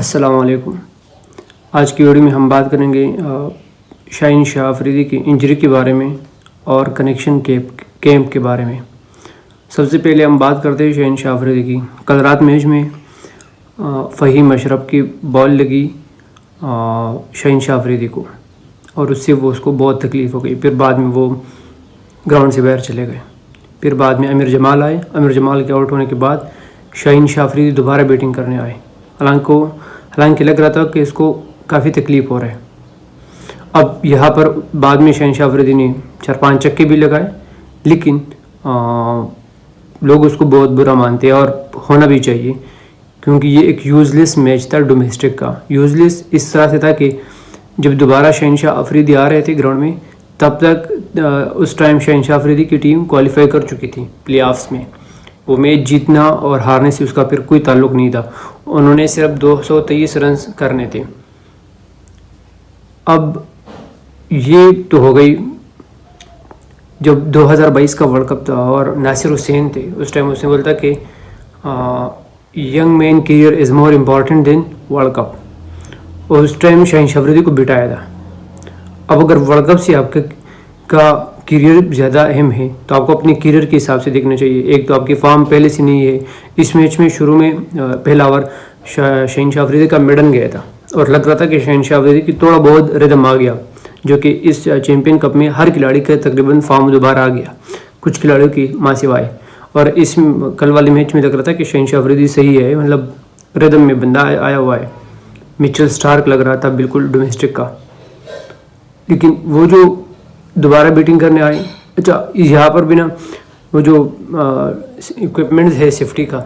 السلام علیکم. آج کی ویڈیو میں ہم بات کریں گے شاہین شاہ افریدی کی انجری کے بارے میں اور کنیکشن کیمپ کے بارے میں. سب سے پہلے ہم بات کرتے ہیں شاہین شاہ افریدی کی. کل رات میچ میں فہیم اشرف کی بال لگی شاہین شاہ افریدی کو اور اس سے اس کو بہت تکلیف ہو گئی. پھر بعد میں وہ گراؤنڈ سے باہر چلے گئے. پھر بعد میں امیر جمال آئے. امیر جمال کے آؤٹ ہونے کے بعد شاہین شاہ افریدی دوبارہ بیٹنگ کرنے آئے. حالانکہ لگ رہا تھا کہ اس کو کافی تکلیف ہو رہا ہے. اب یہاں پر بعد میں شاہین شاہ افریدی نے 4-5 چکے بھی لگائے، لیکن لوگ اس کو بہت برا مانتے ہیں اور ہونا بھی چاہیے، کیونکہ یہ ایک یوزلیس میچ تھا ڈومیسٹک کا. یوزلیس اس طرح سے تھا کہ جب دوبارہ شاہین شاہ افریدی آ رہے تھے گراؤنڈ میں، تب تک اس ٹائم شاہین شاہ افریدی کی ٹیم کوالیفائی کر چکی تھی پلے آفس میں. وہ میچ جیتنا اور ہارنے سے اس کا پھر کوئی تعلق نہیں تھا. انہوں نے صرف 223 رنز کرنے تھے. اب یہ تو ہو گئی جب 2022 کا ورلڈ کپ تھا اور ناصر حسین تھے. اس ٹائم اس نے بولتا کہ ینگ مین کیریئر از مور امپورٹنٹ دین ورلڈ کپ، اور اس ٹائم شاہین شاہ افریدی کو بٹایا تھا. اب اگر ورلڈ کپ سے آپ کا کیریئر زیادہ اہم ہے تو آپ کو اپنے کیریئر کے حساب سے دیکھنا چاہیے. ایک تو آپ کی فارم پہلے سے نہیں ہے. اس میچ میں شروع میں پہلا اوور شاہین شاہ افریدی کا میڈن گیا تھا اور لگ رہا تھا کہ شاہین شاہ افریدی کی تھوڑا بہت ردم آ گیا، جو کہ اس چیمپئن کپ میں ہر کھلاڑی کا تقریباً فارم دوبارہ آ گیا، کچھ کھلاڑیوں کی ماں سوائے. اور اس کل والے میچ میں لگ رہا تھا کہ شاہین شاہ افریدی صحیح ہے، مطلب ردم میں بندہ آیا ہوا ہے. مچل سٹارک لگ رہا تھا بالکل ڈومیسٹک کا. لیکن وہ جو دوبارہ بیٹنگ کرنے آئے، اچھا یہاں پر بھی نا وہ جو اکوپمنٹ ہے سیفٹی کا،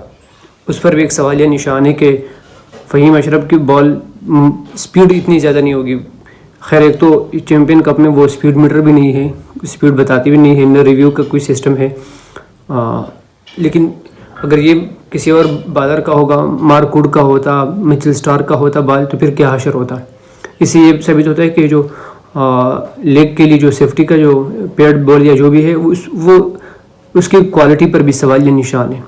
اس پر بھی ایک سوالیہ نشان ہے کہ فہیم اشرف کی بال سپیڈ اتنی زیادہ نہیں ہوگی. خیر ایک تو چیمپئن کپ میں وہ سپیڈ میٹر بھی نہیں ہے، سپیڈ بتاتی بھی نہیں ہے، نہ ریویو کا کوئی سسٹم ہے. لیکن اگر یہ کسی اور بالر کا ہوگا، مارکوڈ کا ہوتا، مچل سٹارک کا ہوتا بال، تو پھر کیا حشر ہوتا. اس سے یہ ثابت ہوتا ہے کہ جو لیگ کے لیے جو سیفٹی کا جو پیڈ بال یا جو بھی ہے وہ اس کی کوالٹی پر بھی سوالیہ نشان ہے.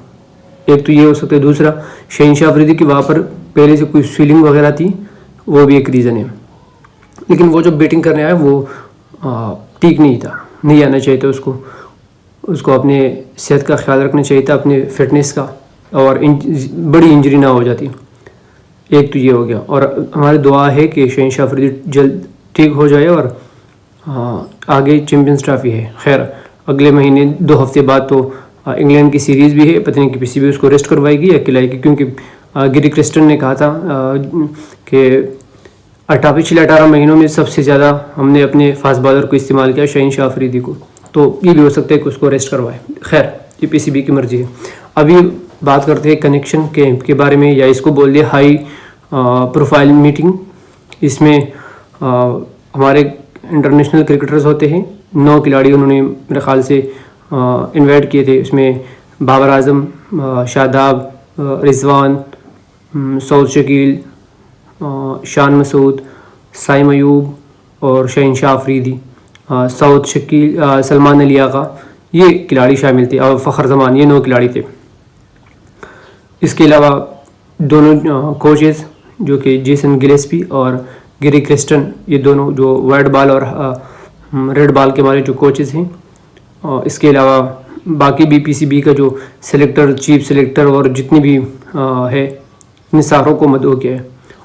ایک تو یہ ہو سکتا ہے. دوسرا شاہین شاہ افریدی کی وہاں پر پہلے سے کوئی سویلنگ وغیرہ تھی، وہ بھی ایک ریزن ہے. لیکن وہ جو بیٹنگ کرنے آیا وہ ٹھیک نہیں تھا، نہیں آنا چاہیے تھا. اس کو اپنے صحت کا خیال رکھنا چاہیے تھا، اپنے فٹنس کا، اور بڑی انجری نہ ہو جاتی. ایک تو یہ ہو گیا. اور ہماری دعا ہے کہ شاہین شاہ افریدی جلد ٹھیک ہو جائے اور آگے چیمپئنز ٹرافی ہے. خیر اگلے مہینے 2 ہفتے بعد تو انگلینڈ کی سیریز بھی ہے. پتہ نہیں کہ پی سی بی اس کو ریسٹ کروائے گی یا کھلائے گی، کیونکہ گیری کرسٹن نے کہا تھا کہ پچھلے 18 مہینوں میں سب سے زیادہ ہم نے اپنے فاسٹ بالر کو استعمال کیا شاہین شاہ افریدی کو، تو یہ بھی ہو سکتا ہے کہ اس کو ریسٹ کروائے. خیر یہ پی سی بی کی مرضی ہے. ابھی بات کرتے ہیں کنیکشن کیمپ کے بارے میں، یا اس کو بول دیا ہائی پروفائل میٹنگ. اس میں ہمارے انٹرنیشنل کرکٹرز ہوتے ہیں، 9 کھلاڑی انہوں نے میرے خیال سے انوائٹ کیے تھے. اس میں بابر اعظم، شاداب، رضوان، سعود شکیل، شان مسعود، سائم ایوب اور شاہین شاہ افریدی، سعود شکیل، سلمان علی آغا، یہ کھلاڑی شامل تھے، اور فخر زمان. یہ 9 کھلاڑی تھے. اس کے علاوہ دونوں کوچز جو کہ جیسن گلیسپی اور گیری کرسٹن، یہ دونوں جو وائٹ بال اور ریڈ بال کے ہمارے جو کوچز ہیں. اس کے علاوہ باقی بھی پی سی بی کا جو سلیکٹر، چیف سلیکٹر اور جتنی بھی ہے، ان ساروں کو مدعو کیا ہے.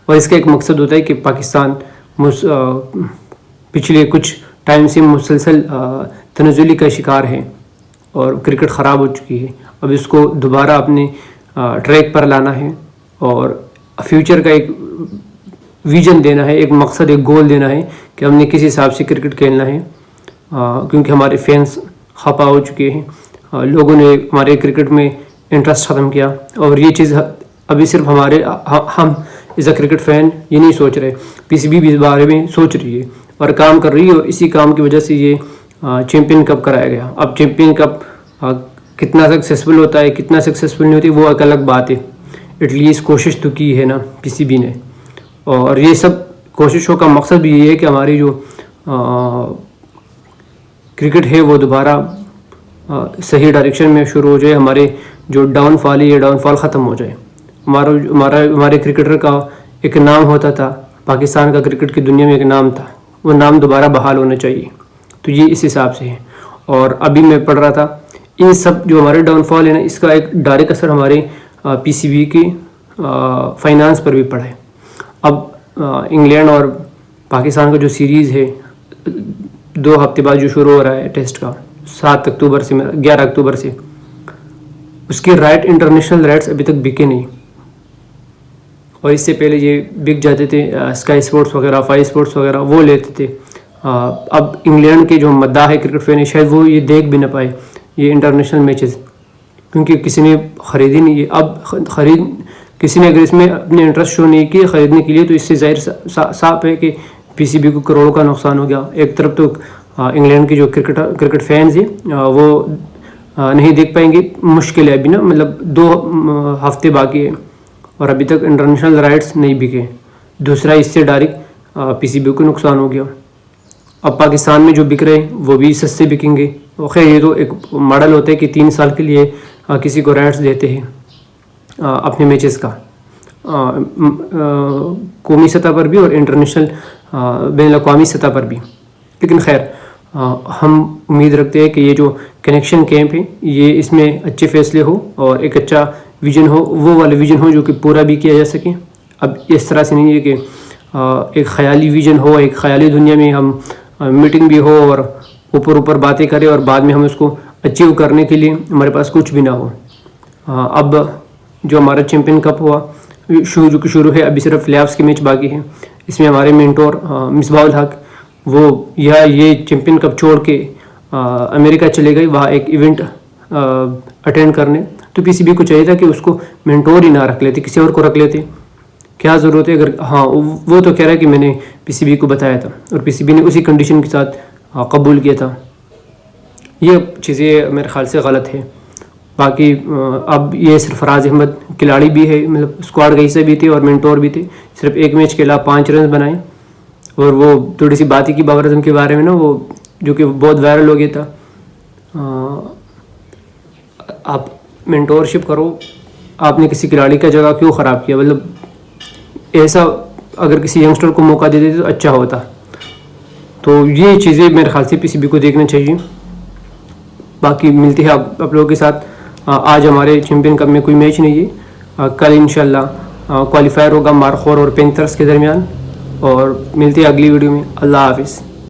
اور اس کا ایک مقصد ہوتا ہے کہ پاکستان پچھلے کچھ ٹائم سے مسلسل تنزلی کا شکار ہے اور کرکٹ خراب ہو چکی ہے. اب اس کو دوبارہ اپنے ٹریک پر لانا ہے اور فیوچر کا ایک ویژن دینا ہے، ایک مقصد، ایک گول دینا ہے کہ ہم نے کس حساب سے کرکٹ کھیلنا ہے. کیونکہ ہمارے فینس خفا ہو چکے ہیں، لوگوں نے ہمارے کرکٹ میں انٹرسٹ ختم کیا. اور یہ چیز ابھی صرف ہم ایز اے کرکٹ فین یہ نہیں سوچ رہے، پی سی بی بھی اس بارے میں سوچ رہی ہے اور کام کر رہی ہے، اور اسی کام کی وجہ سے یہ چیمپئن کپ کرایا گیا. اب چیمپئن کپ کتنا سکسیسفل ہوتا ہے، کتنا سکسیسفل نہیں ہوتی، وہ ایک الگ بات ہے. ایٹ لیسٹ کوشش تو کی ہے نا پی سی بی نے. اور یہ سب کوششوں کا مقصد بھی یہ ہے کہ ہماری جو کرکٹ ہے وہ دوبارہ صحیح ڈائریکشن میں شروع ہو جائے. ہمارے جو ڈاؤن فال ہے، یہ ڈاؤن فال ختم ہو جائے. ہمارے کرکٹر کا ایک نام ہوتا تھا پاکستان کا، کرکٹ کی دنیا میں ایک نام تھا، وہ نام دوبارہ بحال ہونا چاہیے. تو یہ اس حساب سے ہے. اور ابھی میں پڑھ رہا تھا ان سب جو ہمارے ڈاؤن فال ہے نا، اس کا ایک ڈائریکٹ اثر ہمارے پی سی بی کی فائنانس پر بھی پڑا ہے. اب انگلینڈ اور پاکستان کا جو سیریز ہے 2 ہفتے بعد جو شروع ہو رہا ہے ٹیسٹ کا 7 اکتوبر سے 11 اکتوبر سے، اس کے انٹرنیشنل رائٹس ابھی تک بکے نہیں. اور اس سے پہلے یہ بک جاتے تھے اسکائی اسپورٹس وغیرہ، 5 اسپورٹس وغیرہ وہ لیتے تھے. اب انگلینڈ کے جو مداح ہے کرکٹ فین، شاید وہ یہ دیکھ بھی نہ پائے یہ انٹرنیشنل میچز، کیونکہ کسی نے خریدی نہیں ہے. اب کسی نے اگر اس میں اپنے انٹرسٹ شو نہیں کیے خریدنے کے لیے، تو اس سے ظاہر صاف ہے کہ پی سی بی کو کروڑوں کا نقصان ہو گیا. ایک طرف تو انگلینڈ کے جو کرکٹ فینز ہیں وہ نہیں دیکھ پائیں گے، مشکل ہے ابھی نا، مطلب 2 ہفتے باقی ہے اور ابھی تک انٹرنیشنل رائٹس نہیں بکے. دوسرا اس سے ڈائریکٹ پی سی بی کو نقصان ہو گیا. اب پاکستان میں جو بک رہے ہیں وہ بھی سستے بکیں گے. خیر یہ تو ایک ماڈل ہوتا ہے کہ 3 سال کے لیے کسی کو رائٹس دیتے ہیں اپنے میچز کا، قومی سطح پر بھی اور انٹرنیشنل بین الاقوامی سطح پر بھی. لیکن خیر ہم امید رکھتے ہیں کہ یہ جو کنیکشن کیمپ ہے یہ اس میں اچھے فیصلے ہو اور ایک اچھا ویژن ہو، وہ والا ویژن ہو جو کہ پورا بھی کیا جا سکے. اب اس طرح سے نہیں ہے کہ ایک خیالی ویژن ہو، ایک خیالی دنیا میں ہم میٹنگ بھی ہو اور اوپر باتیں کریں اور بعد میں ہم اس کو اچیو کرنے کے لیے ہمارے پاس کچھ بھی نہ ہو. اب جو ہمارا چیمپئن کپ ہوا شروع ہے، ابھی صرف پلے آفس کے میچ باقی ہیں. اس میں ہمارے مینٹور مصباح الحق وہ یہ چیمپئن کپ چھوڑ کے امریکہ چلے گئے وہاں ایک ایونٹ اٹینڈ کرنے. تو پی سی بی کو چاہیے تھا کہ اس کو مینٹور ہی نہ رکھ لیتے، کسی اور کو رکھ لیتے. کیا ضرورت ہے اگر وہ تو کہہ رہا ہے کہ میں نے پی سی بی کو بتایا تھا اور پی سی بی نے اسی کنڈیشن کے ساتھ قبول کیا تھا. یہ چیزیں میرے خیال سے غلط ہے. باقی اب یہ صرف فراز احمد کھلاڑی بھی ہے، مطلب اسکواڈ کا حصہ بھی تھے اور مینٹور بھی تھے، صرف ایک میچ کے علاوہ 5 رنز بنائے. اور وہ تھوڑی سی بات ہی کی بابر اعظم کے بارے میں نا، وہ جو کہ بہت وائرل ہو گیا تھا. آپ مینٹورشپ کرو، آپ نے کسی کھلاڑی کا جگہ کیوں خراب کیا؟ مطلب ایسا اگر کسی ینگسٹر کو موقع دے دیتے تو اچھا ہوتا. تو یہ چیزیں میرے خیال سے پی سی بی کو دیکھنا چاہیے. باقی ملتے ہیں آپ لوگوں کے ساتھ. آج ہمارے چیمپئن کپ میں کوئی میچ نہیں ہے، کل انشاءاللہ کوالیفائر ہوگا مارخور اور پینتھرز کے درمیان. اور ملتے ہیں اگلی ویڈیو میں. اللہ حافظ.